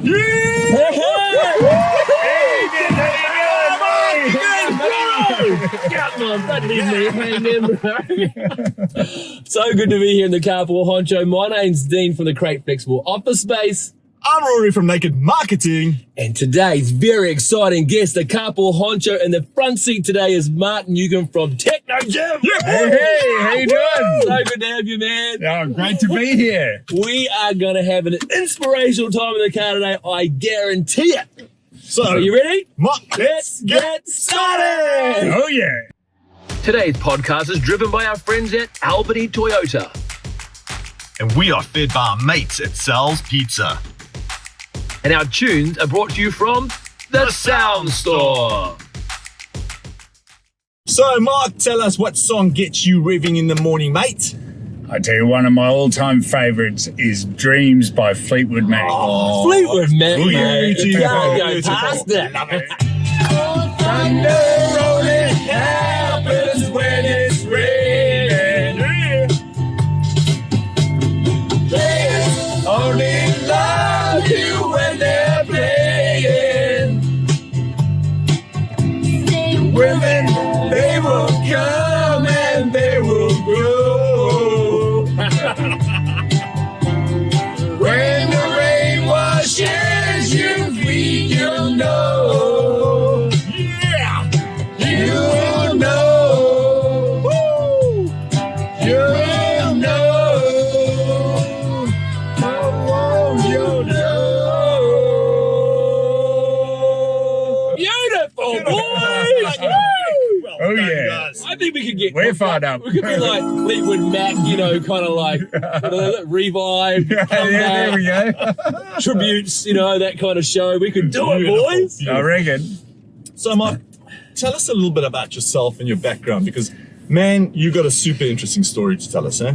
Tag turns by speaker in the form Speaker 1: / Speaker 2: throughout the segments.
Speaker 1: Come on, don't leave me hanging, bro. So good to be here in the Carpool Honcho. My name's Dean from the Crate Flexible Office Space.
Speaker 2: I'm Rory from Naked Marketing.
Speaker 1: And today's very exciting guest, the Carpool Honcho in the front seat today is Mark Newcombe from Technogym.
Speaker 3: Hey, how you doing?
Speaker 1: So good to have you, man.
Speaker 3: Oh, great to be here.
Speaker 1: We are going to have an inspirational time in the car today, I guarantee it.
Speaker 2: So,
Speaker 1: are you ready?
Speaker 2: Let's get started.
Speaker 3: Oh, yeah.
Speaker 1: Today's podcast is driven by our friends at Albany Toyota.
Speaker 2: And we are fed by our mates at Sal's Pizza.
Speaker 1: And our tunes are brought to you from the Sound Store.
Speaker 2: So, Mark, tell us what song gets you revving in the morning, mate?
Speaker 3: I tell you, one of my all-time favourites is Dreams by Fleetwood Mac.
Speaker 1: Oh, Fleetwood Mac, mate.
Speaker 2: Beautiful.
Speaker 1: Can't go past it.
Speaker 2: Love it.
Speaker 3: Thunder rolling happens when it's raining. They only love you when they're playing. Women, they will come and they will go. When the rain washes you clean, you'll know.
Speaker 2: Yeah.
Speaker 3: You'll know. Woo. You'll know. Oh, you'll know.
Speaker 1: Beautiful, boys.
Speaker 3: Oh, yeah.
Speaker 2: Guys.
Speaker 1: I think we could get...
Speaker 3: We're fired up.
Speaker 1: We could be like Fleetwood Mac, you know, kind of like revive,
Speaker 3: Yeah, there we go.
Speaker 1: tributes, you know, that kind of show. We could do it, boys.
Speaker 3: I reckon.
Speaker 2: So, Mark, tell us a little bit about yourself and your background because, man, you got a super interesting story to tell us, eh?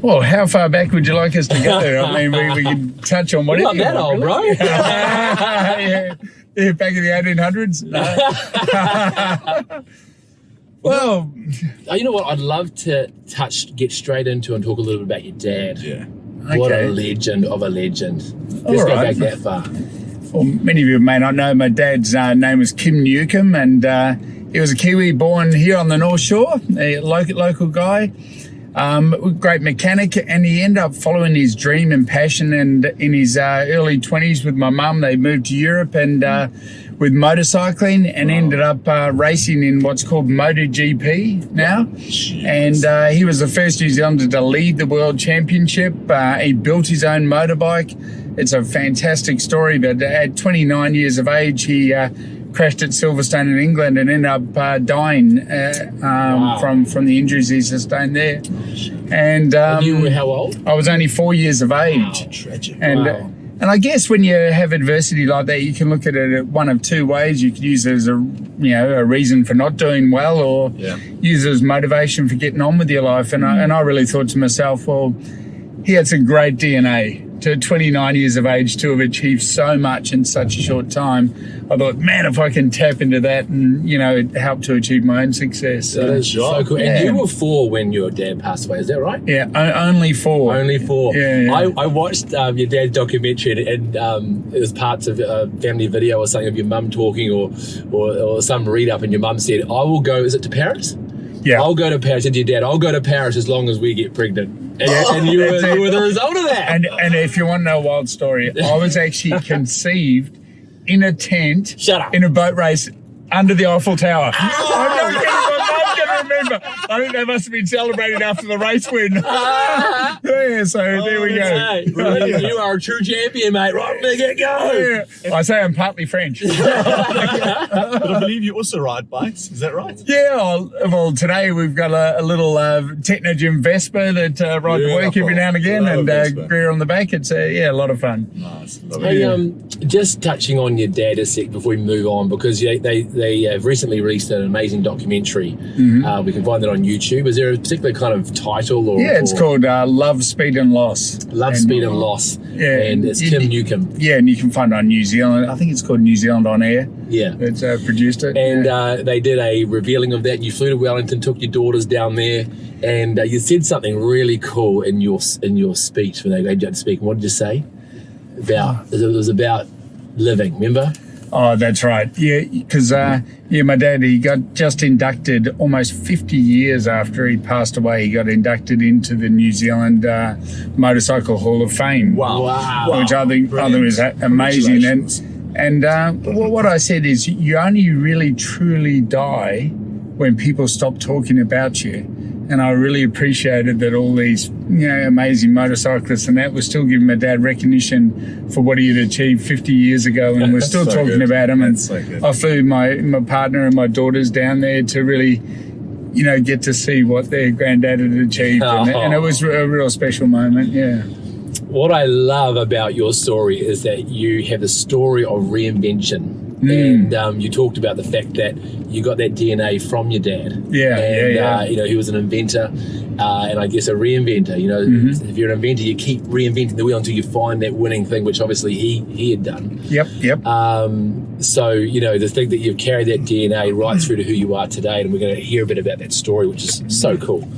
Speaker 3: Well, how far back would you like us to go? I mean, we can touch on whatever.
Speaker 1: Not that
Speaker 3: you
Speaker 1: old,
Speaker 3: want,
Speaker 1: bro.
Speaker 3: yeah, back in the 1800s. No. Well,
Speaker 1: You know what? I'd love to get straight into and talk a little bit about your dad.
Speaker 2: Yeah.
Speaker 1: What
Speaker 3: okay.
Speaker 1: a legend of a legend.
Speaker 3: All
Speaker 1: Let's go
Speaker 3: right.
Speaker 1: back that far.
Speaker 3: Well, many of you may not know my dad's name was Kim Newcombe, and he was a Kiwi born here on the North Shore, a local guy, great mechanic, and he ended up following his dream and passion. And in his early 20s with my mum, they moved to Europe and with motorcycling and ended up racing in what's called MotoGP now.
Speaker 2: Jeez.
Speaker 3: And he was the first New Zealander to lead the World Championship. He built his own motorbike. It's a fantastic story, but at 29 years of age, he crashed at Silverstone in England and ended up dying from the injuries he sustained there. And
Speaker 1: You were how old?
Speaker 3: I was only 4 years of age.
Speaker 2: Oh, tragic.
Speaker 3: And
Speaker 1: Wow.
Speaker 3: and I guess when you have adversity like that, you can look at it one of two ways. You could use it as a reason for not doing well, or use it as motivation for getting on with your life. And I really thought to myself, well, he had some great DNA. To 29 years of age to have achieved so much in such a short time, I thought, man, if I can tap into that and help to achieve my own success.
Speaker 1: That is so cool.
Speaker 3: Yeah.
Speaker 1: And you were 4 when your dad passed away, is that right?
Speaker 3: Yeah, only 4.
Speaker 1: Only 4.
Speaker 3: Yeah.
Speaker 1: I watched your dad's documentary, and it was parts of a family video or something of your mum talking, or some read up, and your mum said, "I will go." Is it to Paris?
Speaker 3: Yeah.
Speaker 1: I'll go to Paris. And your dad, "I'll go to Paris as long as we get pregnant." And, and you were the result of that.
Speaker 3: And if you want to know a wild story, I was actually conceived in a tent.
Speaker 1: Shut up.
Speaker 3: In a boat race under the Eiffel Tower. I'm not going to remember. I think they must have been celebrating after the race win. Yeah, so there we go.
Speaker 1: Hey, you are a true champion, mate. Right from the get-go.
Speaker 3: Yeah. I say I'm partly French.
Speaker 2: But I believe you also ride bikes. Is that right?
Speaker 3: Yeah, well, today we've got a little Technogym Vespa that ride to work every now and again,
Speaker 2: Love
Speaker 3: and
Speaker 2: Vespa.
Speaker 3: Greer on the back. It's a lot of fun.
Speaker 2: Nice. Love
Speaker 1: Hey,
Speaker 2: it.
Speaker 1: just touching on your dad a sec before we move on, because they have recently released an amazing documentary. We can find that on YouTube. Is there a particular kind of title?
Speaker 3: Yeah, it's called Love, Speed and Loss.
Speaker 1: Love, Speed and Loss.
Speaker 3: Yeah,
Speaker 1: And it's Kim Newcombe.
Speaker 3: Yeah, and you can find it on New Zealand. I think it's called New Zealand On Air.
Speaker 1: Yeah.
Speaker 3: It's produced it.
Speaker 1: And they did a revealing of that. You flew to Wellington, took your daughters down there, and you said something really cool in your speech when they had you to speak. What did you say? It was about living, remember?
Speaker 3: Oh, that's right. Yeah, because my dad, he got just inducted almost 50 years after he passed away. He got inducted into the New Zealand Motorcycle Hall of Fame.
Speaker 2: Wow.
Speaker 3: Which I think is amazing. And what I said is, you only really truly die when people stop talking about you. And I really appreciated that all these, amazing motorcyclists and that were still giving my dad recognition for what he had achieved 50 years ago, and we're still talking about him. And I flew my partner and my daughters down there to really, get to see what their granddad had achieved, and it was a real special moment. Yeah.
Speaker 1: What I love about your story is that you have a story of reinvention. And you talked about the fact that you got that DNA from your dad. He was an inventor, and I guess a reinventor. If you're an inventor, you keep reinventing the wheel until you find that winning thing, which obviously he had done.
Speaker 3: Yep.
Speaker 1: So the thing that you've carried that DNA right through to who you are today, and we're going to hear a bit about that story, which is so cool.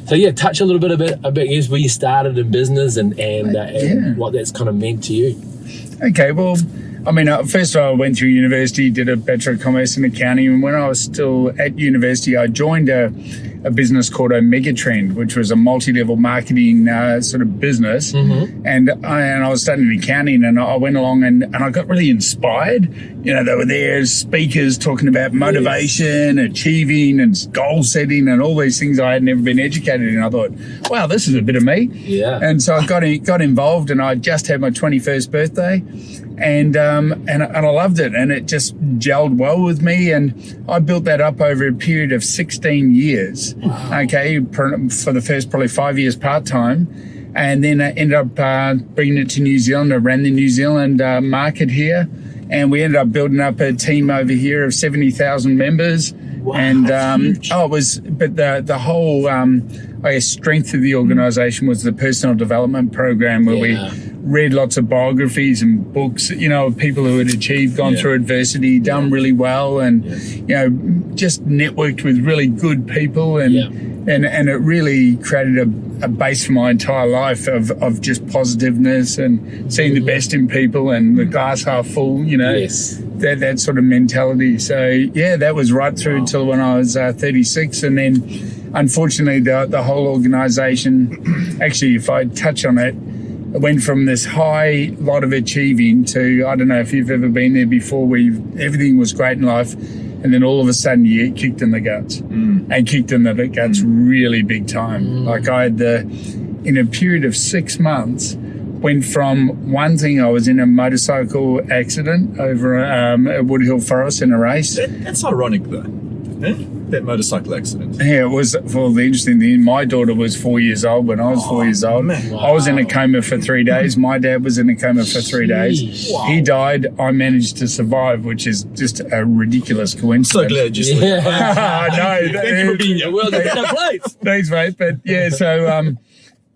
Speaker 1: So touch a little bit about where you started in business and what that's kind of meant to you.
Speaker 3: Okay, well, I mean, first of all, I went through university, did a Bachelor of Commerce in Accounting, and when I was still at university, I joined a business called Megatrend, which was a multi-level marketing sort of business. And I was studying accounting, and I went along and I got really inspired. They were there as speakers talking about motivation, achieving, and goal setting, and all these things I had never been educated in. I thought, wow, this is a bit of me.
Speaker 1: Yeah.
Speaker 3: And so I got involved, and I just had my 21st birthday. And I loved it, and it just gelled well with me, and I built that up over a period of 16 years. Wow. Okay, for the first probably 5 years part-time, and then I ended up bringing it to New Zealand. I ran the New Zealand market here, and we ended up building up a team over here of 70,000 members.
Speaker 1: Wow,
Speaker 3: and the whole strength of the organisation was the personal development program, where we read lots of biographies and books, of people who had achieved, gone through adversity, done really well, and just networked with really good people, and it really created a base for my entire life of just positiveness and seeing the best in people and the glass half full, that sort of mentality. So that was right through until when I was 36, and then unfortunately the whole organisation, actually, if I touch on it, went from this high lot of achieving to, I don't know if you've ever been there before, where everything was great in life, and then all of a sudden you get kicked in the guts, and kicked in the guts really big time. Like I had in a period of 6 months, went from one thing, I was in a motorcycle accident over at Woodhill Forest in a race.
Speaker 2: That's ironic though, that motorcycle accident.
Speaker 3: Yeah, it was. Well, the interesting thing, my daughter was 4 years old when I was 4 years old.
Speaker 2: Man.
Speaker 3: I was in a coma for 3 days. My dad was in a coma for 3 days.
Speaker 1: Wow.
Speaker 3: He died. I managed to survive, which is just a ridiculous coincidence.
Speaker 2: So glad you slept.
Speaker 3: No,
Speaker 2: Thank you for being here.
Speaker 1: Well, there's no place.
Speaker 3: Thanks, mate. But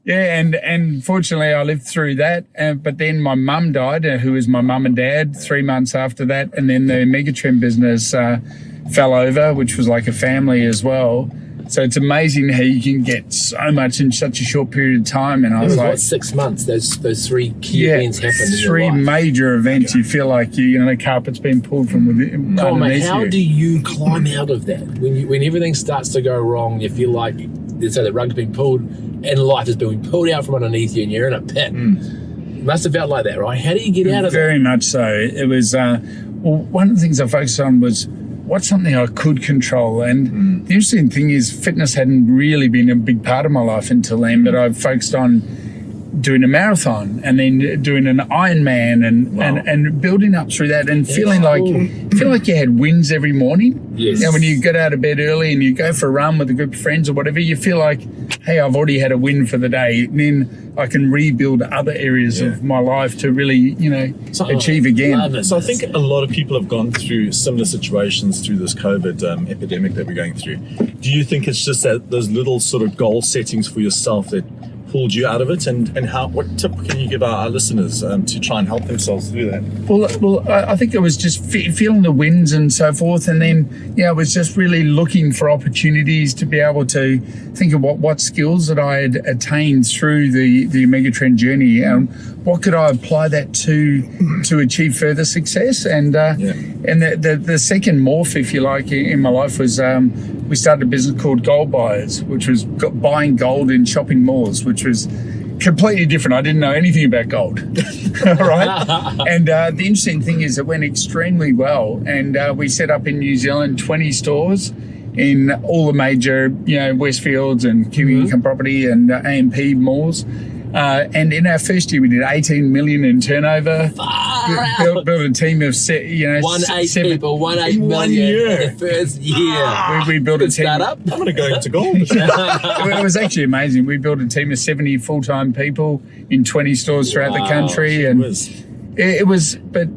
Speaker 3: and fortunately I lived through that. But then my mum died, who was my mum and dad, 3 months after that. And then the Megatrend business fell over, which was like a family as well. So it's amazing how you can get so much in such a short period of time. And I was like,
Speaker 1: 6 months? Those three key events happened in your life.
Speaker 3: 3 major events. You feel like the carpet's been pulled from within.
Speaker 1: Mate, how do you climb out of that when everything starts to go wrong? You feel like the rug's been pulled, and life has been pulled out from underneath you, and you're in a pit. It must have felt like that, right? How do you get out of that?
Speaker 3: Very much so. It was one of the things I focused on was what's something I could control. And the interesting thing is, fitness hadn't really been a big part of my life until then, but I focused on doing a marathon and then doing an Ironman and building up through that, and feeling like you had wins every morning.
Speaker 1: Yes.
Speaker 3: When you get out of bed early and you go for a run with a group of friends or whatever, you feel like, hey, I've already had a win for the day. And then I can rebuild other areas of my life to really, achieve again.
Speaker 2: So I think a lot of people have gone through similar situations through this COVID epidemic that we're going through. Do you think it's just that those little sort of goal settings for yourself that pulled you out of it, and what tip can you give our listeners to try and help themselves do that?
Speaker 3: Well, I think it was just feeling the winds and so forth, and then it was just really looking for opportunities to be able to think of what skills that I had attained through the Omega Trend journey, and what could I apply that to achieve further success. And the second morph, if you like, in my life was we started a business called Gold Buyers, which was buying gold in shopping malls, which was completely different. I didn't know anything about gold. Right? And the interesting thing is it went extremely well. And we set up in New Zealand 20 stores in all the major, Westfields and Kiwi Income Property and AMP malls. And in our first year, we did 18 million in turnover. Built a team of,
Speaker 1: 18 people, 18 million
Speaker 2: 1 year.
Speaker 1: in the first year.
Speaker 3: We built a team.
Speaker 1: Startup.
Speaker 2: I'm going to go into gold.
Speaker 3: It was actually amazing. We built a team of 70 full-time people in 20 stores throughout the country, and it was. But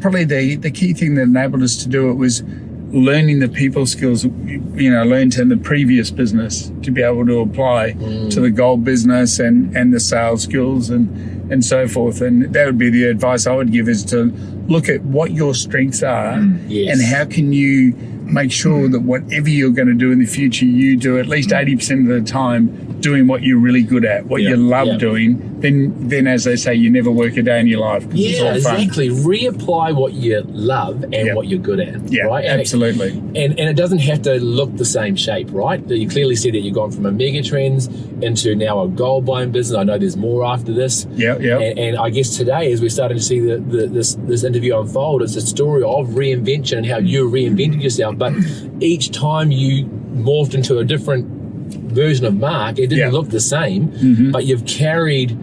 Speaker 3: probably the key thing that enabled us to do it was learning the people skills, learned in the previous business to be able to apply to the gold business and the sales skills and so forth. And that would be the advice I would give, is to look at what your strengths are and how can you make sure that whatever you're going to do in the future, you do at least 80% of the time doing what you're really good at, what you love doing. Then, as they say, you never work a day in your life.
Speaker 1: Yeah, exactly. Reapply what you love and what you're good at.
Speaker 3: Yeah,
Speaker 1: right?
Speaker 3: absolutely.
Speaker 1: And it doesn't have to look the same shape, right? You clearly see that you've gone from a mega trends into now a gold buying business. I know there's more after this.
Speaker 3: Yeah.
Speaker 1: And I guess today, as we're starting to see this interview unfold, it's a story of reinvention and how you reinvented yourself. But each time you morphed into a different version of Mark, it didn't look the same, but you've carried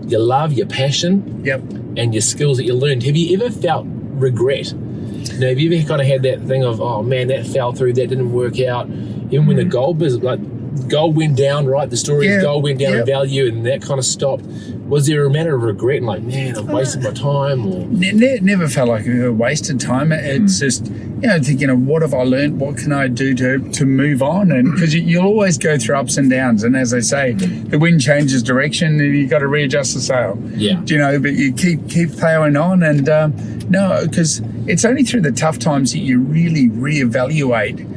Speaker 1: your love, your passion, and your skills that you learned. Have you ever felt regret? Have you ever kind of had that thing of, oh man, that fell through, that didn't work out? Even when the gold business, like gold went down, right? The story is gold went down in value and that kind of stopped. Was there a matter of regret and like, man, I've wasted my time? Or
Speaker 3: never felt like a wasted time. It's just, thinking, what have I learned? What can I do to move on? And because you'll always go through ups and downs. And as I say, the wind changes direction and you've got to readjust the sail.
Speaker 1: Yeah.
Speaker 3: But you keep plowing on. And because it's only through the tough times that you really reevaluate,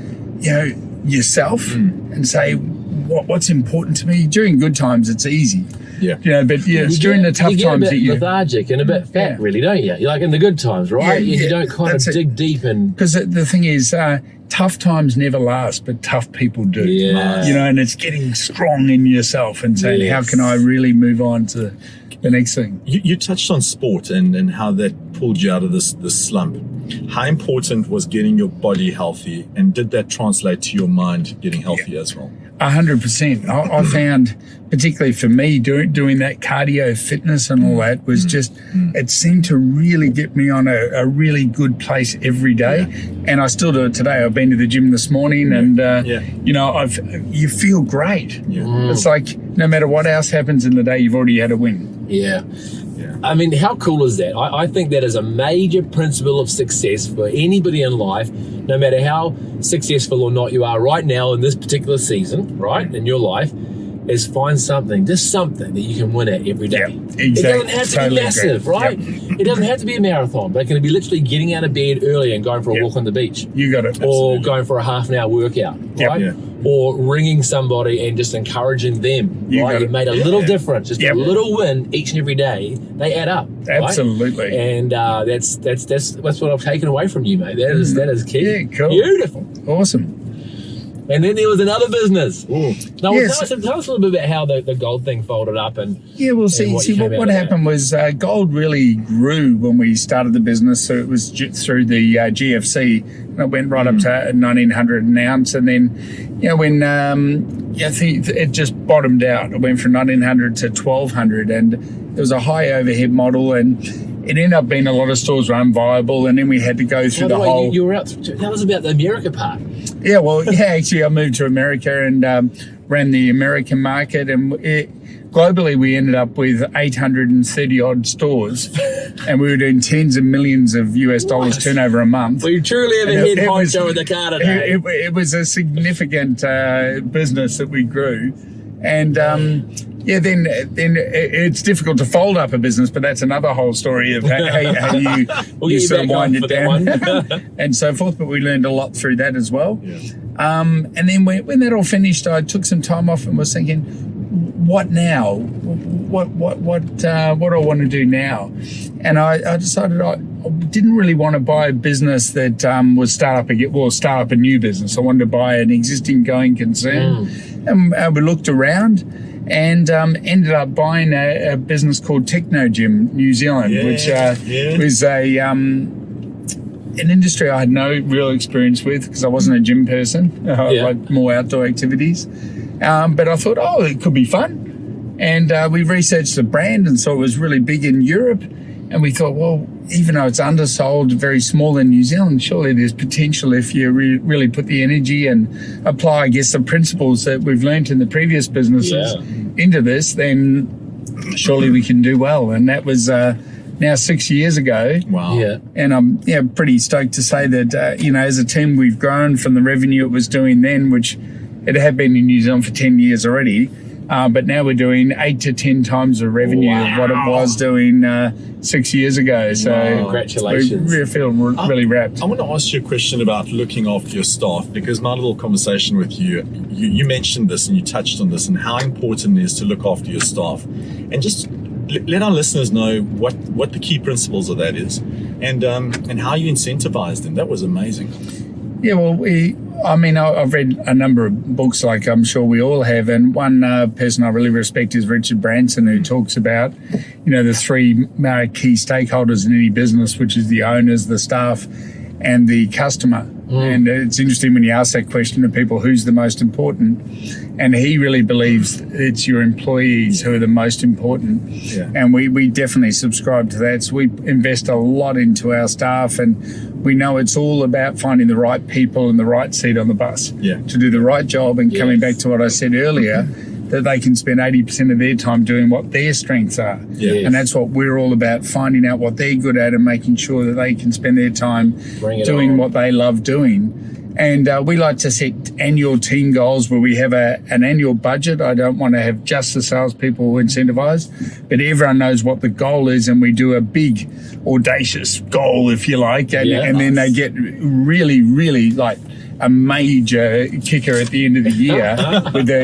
Speaker 3: yourself and say, what's important to me. During good times, it's easy.
Speaker 2: Yeah.
Speaker 3: But it's during the tough times that you
Speaker 1: lethargic and a bit fat, really, don't you? You're like in the good times, right? You don't kind of dig deep and.
Speaker 3: Because the thing is, tough times never last, but tough people do.
Speaker 1: Yes.
Speaker 3: And it's getting strong in yourself and saying, how can I really move on to the next thing?
Speaker 2: You touched on sport and how that pulled you out of this slump. How important was getting your body healthy, and did that translate to your mind getting healthy as well?
Speaker 3: 100%. I found, particularly for me, doing that cardio fitness and all that was just, it seemed to really get me on a really good place every day. And I still do it today. I've been to the gym this morning and, you feel great. It's like no matter what else happens in the day, you've already had a win.
Speaker 1: Yeah. I mean, how cool is that? I think that is a major principle of success for anybody in life, no matter how successful or not you are right now in this particular season, right, in your life, is find something, just something that you can win at every day.
Speaker 3: Exactly.
Speaker 1: It doesn't have to be massive, right? It doesn't have to be a marathon, but it can be literally getting out of bed early and going for a walk on the beach.
Speaker 3: You got it.
Speaker 1: Or going for a half an hour workout, right? Or ringing somebody and just encouraging them, right? It made a little difference, just a little win each and every day. They add up.
Speaker 3: Absolutely.
Speaker 1: Right? And that's what I've taken away from you, mate. That is key.
Speaker 3: Yeah, cool.
Speaker 1: Beautiful.
Speaker 3: Awesome.
Speaker 1: And then there was another business. Now, tell us a little bit about how the gold thing folded up and
Speaker 3: what happened was gold really grew when we started the business. So it was through the GFC, and it went right up to 1,900 an ounce. And then, when I think it just bottomed out. It went from 1,900 to 1,200, and there was a high overhead model, and it ended up being a lot of stores were unviable, and then we had to go through the whole.
Speaker 1: You were out. That was about the America part.
Speaker 3: Yeah, actually, I moved to America and ran the American market, and globally we ended up with 830 odd stores, and we were doing tens of millions of US dollars turnover a month.
Speaker 1: We truly have a head honcho in the car today.
Speaker 3: It was a significant business that we grew, and then it's difficult to fold up a business, but that's another whole story of how you, you sort of wind it down and so forth. But we learned a lot through that as well.
Speaker 2: Yeah.
Speaker 3: And then when that all finished, I took some time off and was thinking, what now? What do I want to do now? And I decided I didn't really want to buy a business that was start up a new business. I wanted to buy an existing going concern. And we looked around and ended up buying a business called Technogym New Zealand, which was an industry I had no real experience with because I wasn't a gym person. I like more outdoor activities. But I thought, it could be fun. And we researched the brand and saw it was really big in Europe. And we thought, well, even though it's undersold, very small in New Zealand, surely there's potential if you really put the energy and apply, I guess, the principles that we've learned in the previous businesses into this, then surely we can do well. And that was now 6 years ago.
Speaker 2: Wow.
Speaker 1: Yeah.
Speaker 3: And I'm pretty stoked to say that, as a team, we've grown from the revenue it was doing then, which it had been in New Zealand for 10 years already. But now we're doing 8 to 10 times the revenue of what it was doing 6 years ago. So
Speaker 1: congratulations.
Speaker 3: We feel really wrapped.
Speaker 2: I want to ask you a question about looking after your staff, because my little conversation with you mentioned this and you touched on this and how important it is to look after your staff. And just let our listeners know what the key principles of that is and how you incentivize them. That was amazing.
Speaker 3: Yeah, well, I've read a number of books, like I'm sure we all have, and one person I really respect is Richard Branson, who talks about, the three key stakeholders in any business, which is the owners, the staff, and the customer. And it's interesting when you ask that question to people, who's the most important? And he really believes it's your employees who are the most important. Yeah. And we definitely subscribe to that. So we invest a lot into our staff, and we know it's all about finding the right people in the right seat on the bus to do the right job. And coming back to what I said earlier, that they can spend 80% of their time doing what their strengths are. Yes. And that's what we're all about, finding out what they're good at and making sure that they can spend their time doing what they love doing. And we like to set annual team goals where we have an annual budget. I don't want to have just the salespeople incentivized, but everyone knows what the goal is, and we do a big, audacious goal, if you like, and then they get really, really like a major kicker at the end of the year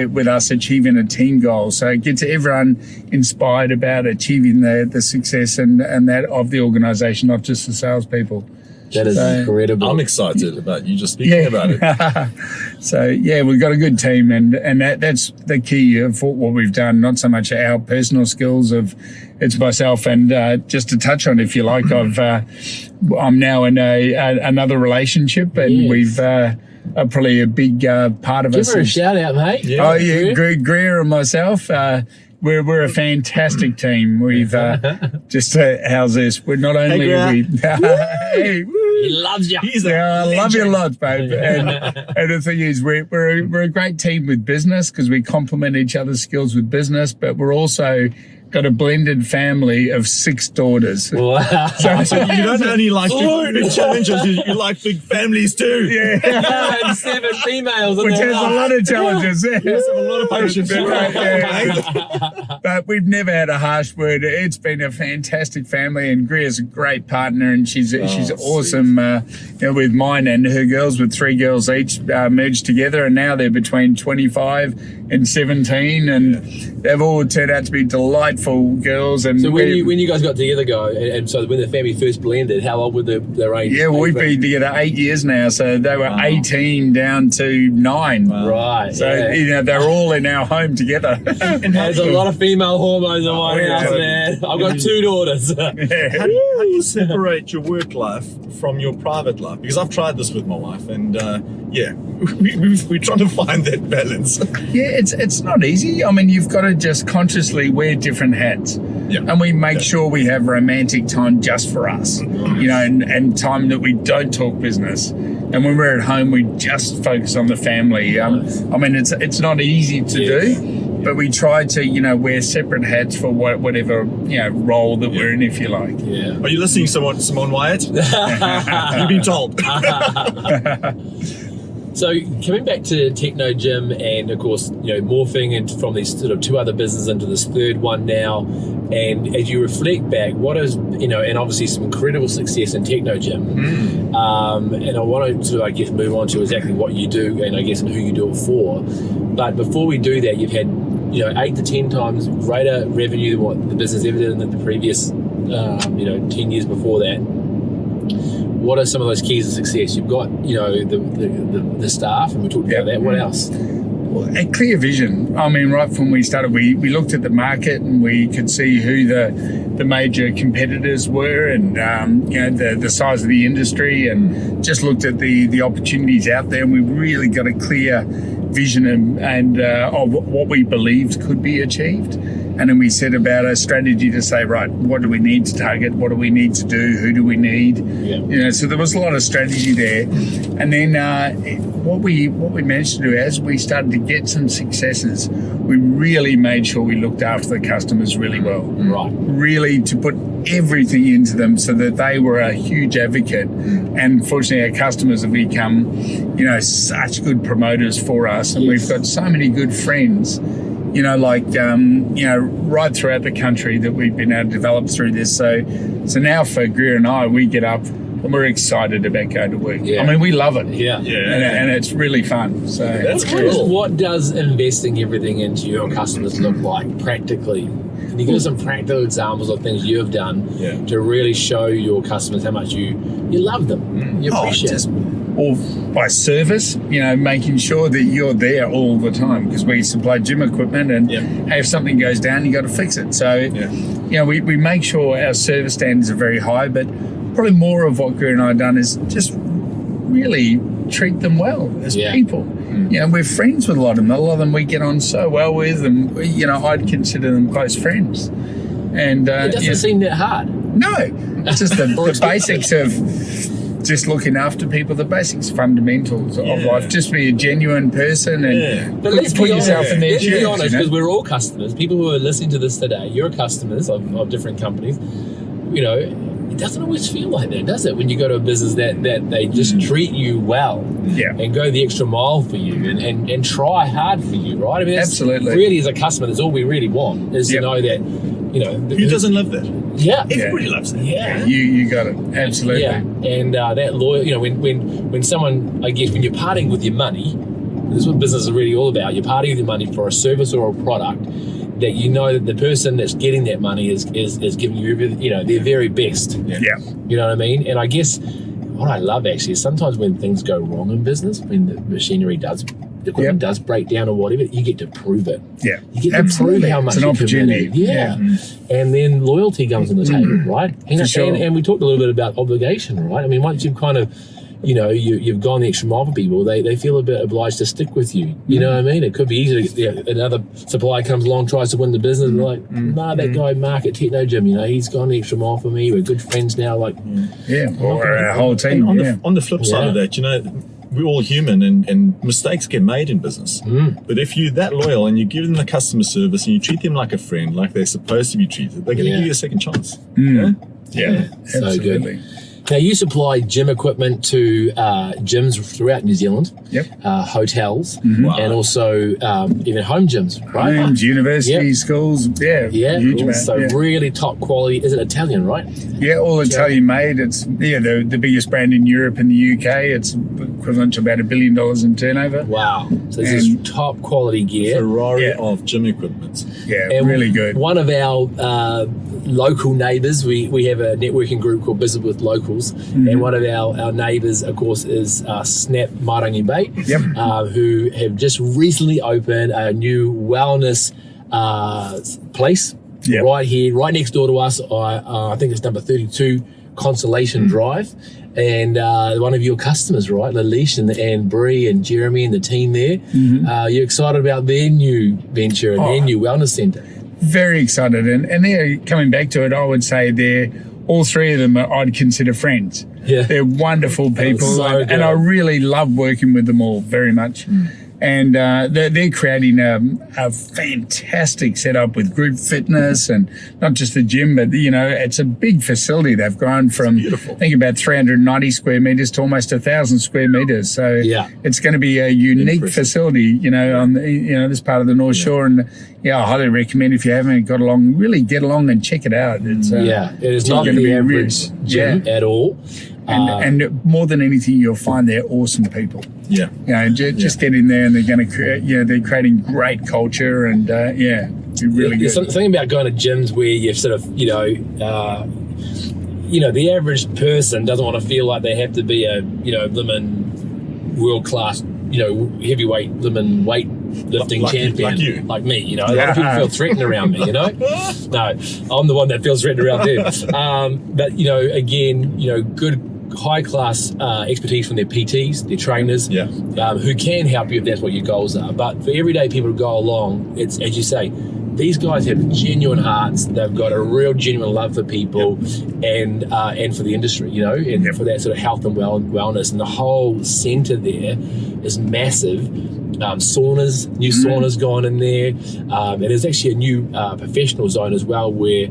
Speaker 3: with us achieving a team goal. So it gets everyone inspired about achieving the success and that of the organisation, not just the salespeople.
Speaker 1: That is incredible.
Speaker 2: I'm excited about you just speaking about it.
Speaker 3: So we've got a good team, and that's the key of what we've done. Not so much our personal skills it's myself, and just to touch on, if you like, I'm now in another relationship, and we've probably a big part of us.
Speaker 1: Give her a shout out, mate.
Speaker 3: Greer and myself. We're a fantastic team. We've just how's this? We're not only
Speaker 2: he
Speaker 1: loves you.
Speaker 3: I love you a lot, babe. And the thing is, we're a great team with business because we complement each other's skills with business, but we're also got a blended family of 6 daughters.
Speaker 1: Wow.
Speaker 2: So you don't only like big challenges, you like big families too.
Speaker 1: And 7 females.
Speaker 3: Which has a lot of challenges.
Speaker 2: Yes, have a lot of patience.
Speaker 3: But we've never had a harsh word. It's been a fantastic family, and Greer's a great partner, and she's awesome with mine and her girls, with 3 girls each merged together, and now they're between 25 and 17, and they've all turned out to be delightful girls. And
Speaker 1: so when you guys got together, and so when the family first blended, how old were their age?
Speaker 3: Yeah, we've been together 8 years now, so they were 18 down to 9.
Speaker 1: Wow. Right.
Speaker 3: So they're all in our home together.
Speaker 1: And there's a lot of female hormones in my house, man. I've got 2 daughters.
Speaker 2: How do you separate your work life from your private life? Because I've tried this with my wife, and we're trying to find that balance.
Speaker 3: Yeah, it's not easy. I mean, you've got to just consciously wear different hats. Yeah. And we make sure we have romantic time just for us, and time that we don't talk business. And when we're at home, we just focus on the family. I mean, it's not easy to do, but we try to, wear separate hats for whatever, role that we're in, if you like.
Speaker 1: Yeah.
Speaker 2: Are you listening, Simone Wyatt? You've been told.
Speaker 1: So coming back to Technogym and of course, morphing into from these sort of two other businesses into this third one now, and as you reflect back, what is, and obviously some incredible success in Technogym. And I want to sort of, I guess, move on to exactly what you do and I guess and who you do it for. But before we do that, you've had 8 to 10 times greater revenue than what the business ever did in the previous 10 years before that. What are some of those keys of success? You've got, the staff, and we talked about that. What else?
Speaker 3: Well, a clear vision. I mean, right from we started, we looked at the market and we could see who the major competitors were, and the size of the industry, and just looked at the opportunities out there. And we really got a clear vision and of what we believed could be achieved. And then we set about a strategy to say, right, what do we need to target? What do we need to do? Who do we need? Yeah. So there was a lot of strategy there. And then what we managed to do as we started to get some successes, we really made sure we looked after the customers really well.
Speaker 1: Right.
Speaker 3: Really to put everything into them so that they were a huge advocate. And fortunately, our customers have become, such good promoters for us. And we've got so many good friends, right throughout the country that we've been able to develop through this. So now for Greer and I, we get up and we're excited about going to work. Yeah. I mean, we love it.
Speaker 1: Yeah.
Speaker 3: And it's really fun. So
Speaker 2: that's cool.
Speaker 1: What does investing everything into your customers look like practically? Can you give us some practical examples of things you've done to really show your customers how much you love them, you appreciate them?
Speaker 3: Or by service, making sure that you're there all the time, because we supply gym equipment and hey, if something goes down, you got to fix it. So, we make sure our service standards are very high, but probably more of what Greer and I have done is just really treat them well as people. We're friends with a lot of them. A lot of them we get on so well with, and I'd consider them close friends. And
Speaker 1: it doesn't seem that hard.
Speaker 3: No, it's just the basics of just looking after people, the basics, fundamentals of life. Just be a genuine person and
Speaker 1: but let's
Speaker 3: put yourself in their shoes.
Speaker 1: Let's be honest, because we're all customers. People who are listening to this today, you're customers of different companies. It doesn't always feel like that, does it? When you go to a business that they just treat you well and go the extra mile for you and try hard for you, right? I mean,
Speaker 3: absolutely.
Speaker 1: Really, as a customer, that's all we really want is to know that,
Speaker 2: who doesn't love that?
Speaker 1: Yeah,
Speaker 2: everybody loves it.
Speaker 1: Yeah,
Speaker 3: you got it. Absolutely.
Speaker 1: Yeah, and that loyal. When someone, I guess, when you're parting with your money, this is what business is really all about. You're parting with your money for a service or a product that that the person that's getting that money is giving you their very best.
Speaker 3: Yeah.
Speaker 1: You know what I mean? And I guess what I love actually is sometimes when things go wrong in business, when the machinery the equipment does break down or whatever, you get to prove it.
Speaker 3: Yeah.
Speaker 1: You get to prove how much
Speaker 3: it's an opportunity.
Speaker 1: Yeah. And then loyalty comes on the table, right? And we talked a little bit about obligation, right? I mean, once you've kind of you've gone the extra mile for people, they feel a bit obliged to stick with you. You know what I mean? It could be easy. Another supplier comes along, tries to win the business, and they're like, that guy Mark at Technogym, he's gone the extra mile for me. We're good friends now. Like,
Speaker 3: or our whole team.
Speaker 2: On the flip side of that, we're all human and mistakes get made in business. But if you're that loyal and you give them the customer service and you treat them like a friend, like they're supposed to be treated, they're going to give you a second chance.
Speaker 3: Yeah,
Speaker 1: so
Speaker 3: absolutely.
Speaker 1: Good. Now, you supply gym equipment to gyms throughout New Zealand, hotels, and also even home gyms, right?
Speaker 3: Homes, universities, schools, huge
Speaker 1: cool.
Speaker 3: amount.
Speaker 1: So really top quality. Is it Italian, right?
Speaker 3: Yeah, all Italian made. It's the biggest brand in Europe and the UK. It's equivalent to about $1 billion in turnover.
Speaker 1: Wow. So this is top quality gear.
Speaker 2: Ferrari of gym equipment.
Speaker 3: Yeah, and really good.
Speaker 1: One of our local neighbours, we have a networking group called Business with Locals, and one of our neighbours, of course, is Snap Marangi Bay, who have just recently opened a new wellness place right here, right next door to us. I think it's number 32 Consolation Drive. And one of your customers, right, Lalish and Bree and Jeremy and the team there, you're excited about their new venture and their new wellness centre.
Speaker 3: Very excited. And they're coming back to it, I would say all three of them I'd consider friends. Yeah. They're wonderful people. And I really love working with them all very much. And they're creating a fantastic setup with group fitness and not just the gym, but, you know, it's a big facility. They've grown from, I think, about 390 square meters to almost 1,000 square meters. So it's going to be a unique facility, you know, on the, you know, this part of the North Shore. And I highly recommend, if you haven't got along, really get along and check it out. It's
Speaker 1: it is not the average gym at all.
Speaker 3: And more than anything, you'll find they're awesome people.
Speaker 2: Yeah.
Speaker 3: You know, just get in there and they're going to create, you know, they're creating great culture and, it's really good.
Speaker 1: There's something about going to gyms where you've sort of, you know, the average person doesn't want to feel like they have to be a, you know, limit world-class, you know, heavyweight limit weight lifting champion like me, you know. A lot of people feel threatened around me, you know. No, I'm the one that feels threatened around them. But, you know, again, you know, good high class expertise from their PTs, their trainers, who can help you if that's what your goals are. But for everyday people to go along, it's, as you say, these guys have genuine hearts. They've got a real genuine love for people and for the industry, you know, and for that sort of health and wellness. And the whole centre there is massive. Saunas, new saunas gone in there. And there's actually a new professional zone as well where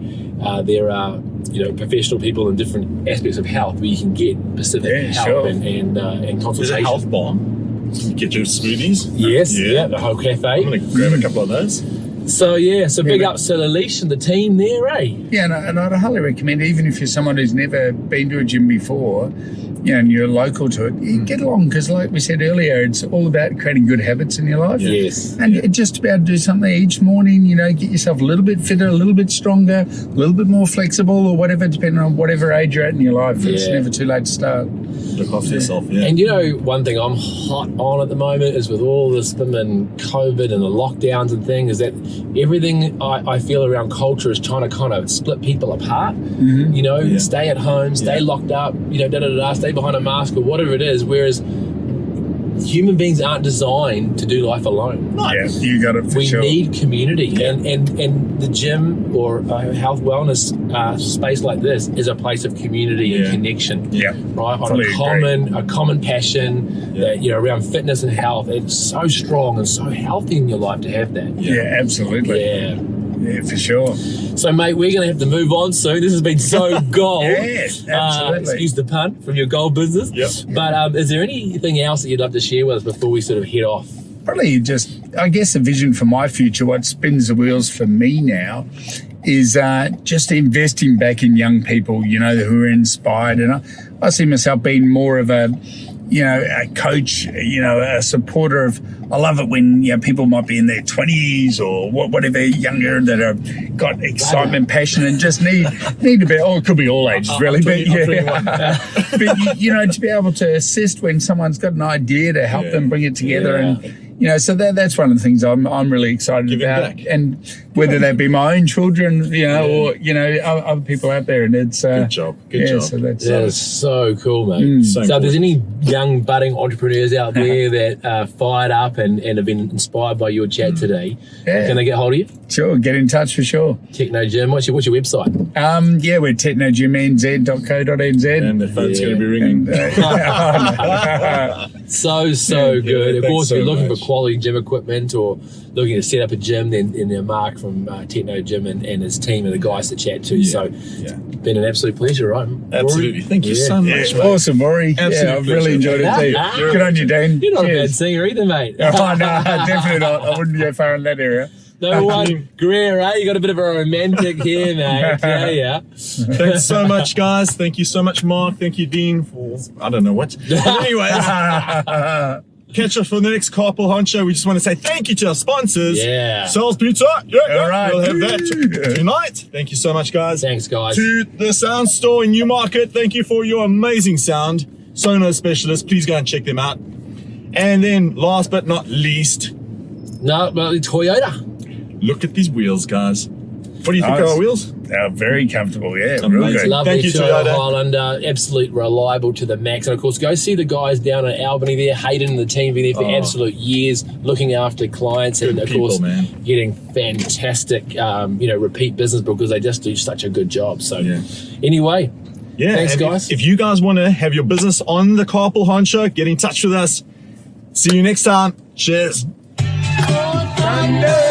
Speaker 1: there are, you know, professional people in different aspects of health where you can get specific help and consultation.
Speaker 2: There's a health bar. You get your smoothies.
Speaker 1: Yes, the whole cafe.
Speaker 2: I'm going to grab a couple of those.
Speaker 1: So big ups to Alicia and the team there, eh?
Speaker 3: Yeah, and I'd highly recommend, even if you're someone who's never been to a gym before, you know, and you're local to it, you get along, because like we said earlier, it's all about creating good habits in your life.
Speaker 1: Yes.
Speaker 3: And just about to do something each morning, you know, get yourself a little bit fitter, a little bit stronger, a little bit more flexible or whatever, depending on whatever age you're at in your life. It's never too late to start.
Speaker 2: Look after yourself,
Speaker 1: And you know, one thing I'm hot on at the moment is with all this and COVID and the lockdowns and things, is that everything I feel around culture is trying to kind of split people apart. You know, stay at home, stay locked up, you know, stay behind a mask or whatever it is, whereas human beings aren't designed to do life alone.
Speaker 3: Yeah, you got it for sure.
Speaker 1: We need community, and the gym or a health wellness space like this is a place of community and connection. Right, on a common passion, that, you know, around fitness and health. It's so strong and so healthy in your life to have that.
Speaker 3: Yeah, absolutely. Yeah, for sure.
Speaker 1: So, mate, we're going to have to move on soon. This has been so gold.
Speaker 3: Absolutely.
Speaker 1: Excuse the pun from your gold business. But is there anything else that you'd love to share with us before we sort of head off?
Speaker 3: Probably just, I guess, a vision for my future. What spins the wheels for me now is just investing back in young people, you know, who are inspired. And I see myself being more of a, you know, a coach, you know, a supporter of. I love it when, you know, people might be in their 20s or whatever, younger, that have got excitement, passion, and just need to be. Oh, it could be all ages, really, but but you know, to be able to assist when someone's got an idea to help them bring it together and. You know, so that's one of the things I'm really excited about, and whether they be my own children, you know, or you know, other people out there, and it's
Speaker 2: good job.
Speaker 3: So
Speaker 1: that's so cool, mate. So if there's any young budding entrepreneurs out there that are fired up and have been inspired by your chat today, can they get hold of you?
Speaker 3: Sure, get in touch for sure.
Speaker 1: Technogym. What's your website?
Speaker 3: We're technogymmnz.co.nz,
Speaker 2: and the phone's going to be ringing.
Speaker 1: So good. Of course, if you're looking for quality gym equipment or looking to set up a gym, then Mark from Technogym and his team are the guys to chat to. So it's been an absolute pleasure, right?
Speaker 2: Absolutely.
Speaker 1: Rory?
Speaker 2: Thank you so much, mate.
Speaker 3: Awesome, Rory. I've really enjoyed it too. Good on you, Dan.
Speaker 1: You're not a bad singer either, mate.
Speaker 3: Oh, no, definitely not. I wouldn't go far in that area.
Speaker 1: No one, Greer, eh? You got a bit of a romantic here, mate. Yeah.
Speaker 2: Thanks so much, guys. Thank you so much, Mark. Thank you, Dean, for I don't know what. But anyways, catch us for the next Carpool Honcho. We just want to say thank you to our sponsors. Sal's Pizza. All right. We'll have that tonight. Thank you so much, guys.
Speaker 1: Thanks, guys.
Speaker 2: To the Sound Store in Newmarket. Thank you for your amazing sound. Sonos specialists. Please go and check them out. And then, last but not least,
Speaker 1: Toyota.
Speaker 2: Look at these wheels, guys. What do you think of our wheels?
Speaker 3: They're very comfortable, real good.
Speaker 1: Lovely.
Speaker 2: Thank you,
Speaker 1: Toyota Highlander, absolute reliable to the max. And of course, go see the guys down at Albany there. Hayden and the team been there for absolute years, looking after clients and of course getting fantastic, repeat business because they just do such a good job. So anyway, thanks, guys.
Speaker 2: If you guys want to have your business on the Carpool Honcho, get in touch with us. See you next time. Cheers.
Speaker 3: Thunder.